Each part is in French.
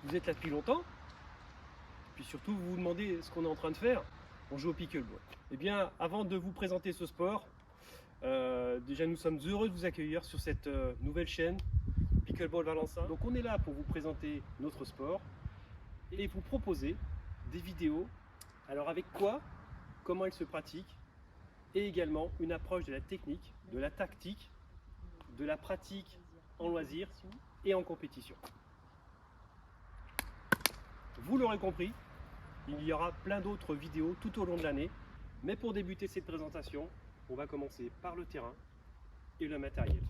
vous êtes là depuis longtemps, puis surtout vous vous demandez ce qu'on est en train de faire, on joue au pickleball. Eh bien, avant de vous présenter ce sport, déjà nous sommes heureux de vous accueillir sur cette nouvelle chaîne Pickleball Valençay. Donc on est là pour vous présenter notre sport et vous proposer des vidéos. Alors avec quoi, comment il se pratique, et également une approche de la technique, de la tactique, de la pratique en loisir et en compétition. Vous l'aurez compris, il y aura plein d'autres vidéos tout au long de l'année, mais pour débuter cette présentation, on va commencer par le terrain et le matériel.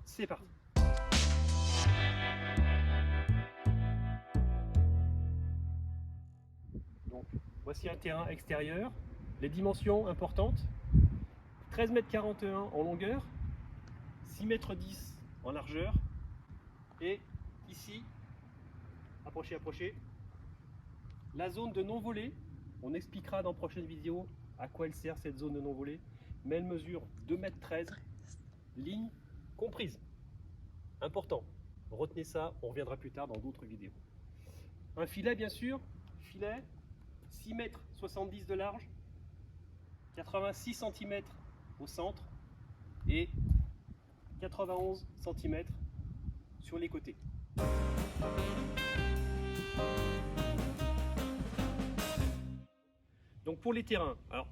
C'est parti. Donc, voici un terrain extérieur, les dimensions importantes, 13,41 m en longueur, 6,10 m en largeur, et ici, approchez, la zone de non-volée. On expliquera dans prochaine vidéo à quoi elle sert cette zone de non-volée, mais elle mesure 2,13 m, ligne comprise. Important, retenez ça, on reviendra plus tard dans d'autres vidéos. Un filet bien sûr, filet 6,70 m de large, 86 cm au centre et 91 cm sur les côtés. Donc pour les terrains, alors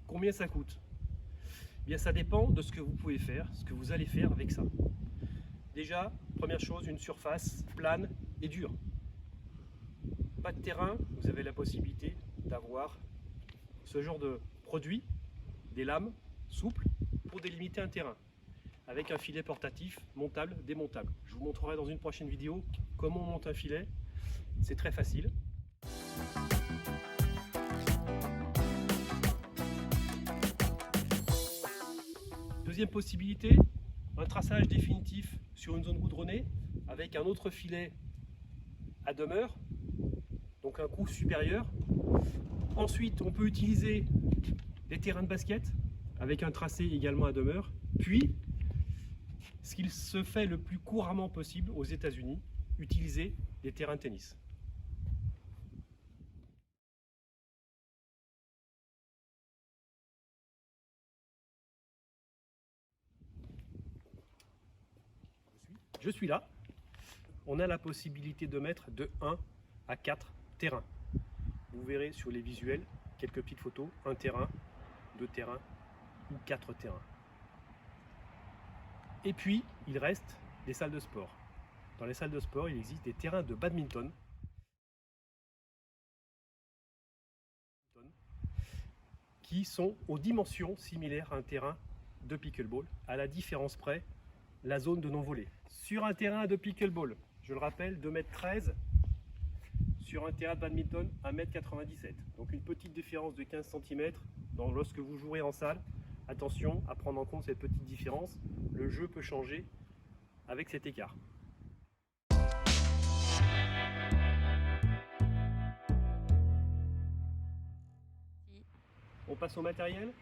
combien ça coûte? Bien ça dépend de ce que vous pouvez faire, ce que vous allez faire avec ça. Déjà, première chose, une surface plane et dure. Pas de terrain, vous avez la possibilité d'avoir ce genre de produit, des lames souples pour délimiter un terrain, avec un filet portatif, montable, démontable. Je vous montrerai dans une prochaine vidéo comment on monte un filet, c'est très facile. Deuxième possibilité, un traçage définitif sur une zone goudronnée avec un autre filet à demeure, donc un coût supérieur. Ensuite, on peut utiliser des terrains de basket avec un tracé également à demeure. Puis, ce qu'il se fait le plus couramment possible aux États-Unis, utiliser des terrains de tennis. Je suis là. On a la possibilité de mettre de 1 à 4 terrains. Vous verrez sur les visuels quelques petites photos, un terrain, 2 terrains ou 4 terrains. Et puis, il reste des salles de sport. Dans les salles de sport, il existe des terrains de badminton qui sont aux dimensions similaires à un terrain de pickleball, à la différence près, la zone de non-volée. Sur un terrain de pickleball, je le rappelle, 2,13 m, sur un terrain de badminton, 1,97 m. Donc une petite différence de 15 cm lorsque vous jouerez en salle. Attention à prendre en compte cette petite différence, le jeu peut changer avec cet écart. On passe au matériel.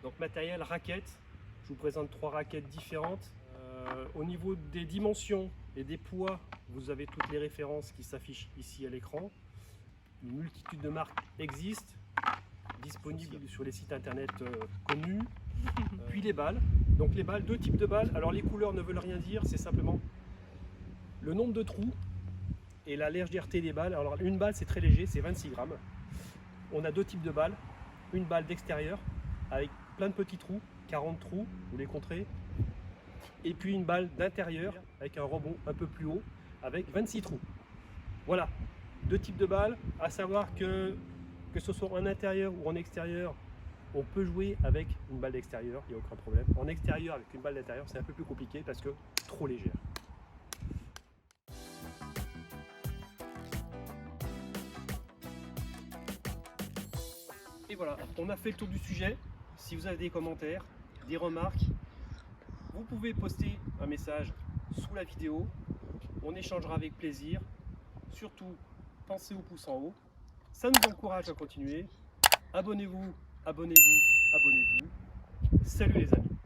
Donc matériel, raquettes. Je vous présente 3 raquettes différentes. Au niveau des dimensions et des poids, vous avez toutes les références qui s'affichent ici à l'écran. Une multitude de marques existent, disponibles sur les sites internet connus. Puis les balles. Donc les balles, 2 types de balles. Alors les couleurs ne veulent rien dire, c'est simplement le nombre de trous et la légèreté des balles. Alors une balle c'est très léger, c'est 26 grammes. On a 2 types de balles. Une balle d'extérieur avec plein de petits trous, 40 trous, vous les compterez. Et puis une balle d'intérieur avec un rebond un peu plus haut avec 26 trous. Voilà, 2 types de balles, à savoir que ce soit en intérieur ou en extérieur, on peut jouer avec une balle d'extérieur, il n'y a aucun problème. En extérieur avec une balle d'intérieur, c'est un peu plus compliqué parce que trop légère. Et voilà, on a fait le tour du sujet. Si vous avez des commentaires, des remarques, vous pouvez poster un message sous la vidéo. On échangera avec plaisir. Surtout, pensez au pouce en haut. Ça nous encourage à continuer. Abonnez-vous, abonnez-vous, abonnez-vous. Salut les amis.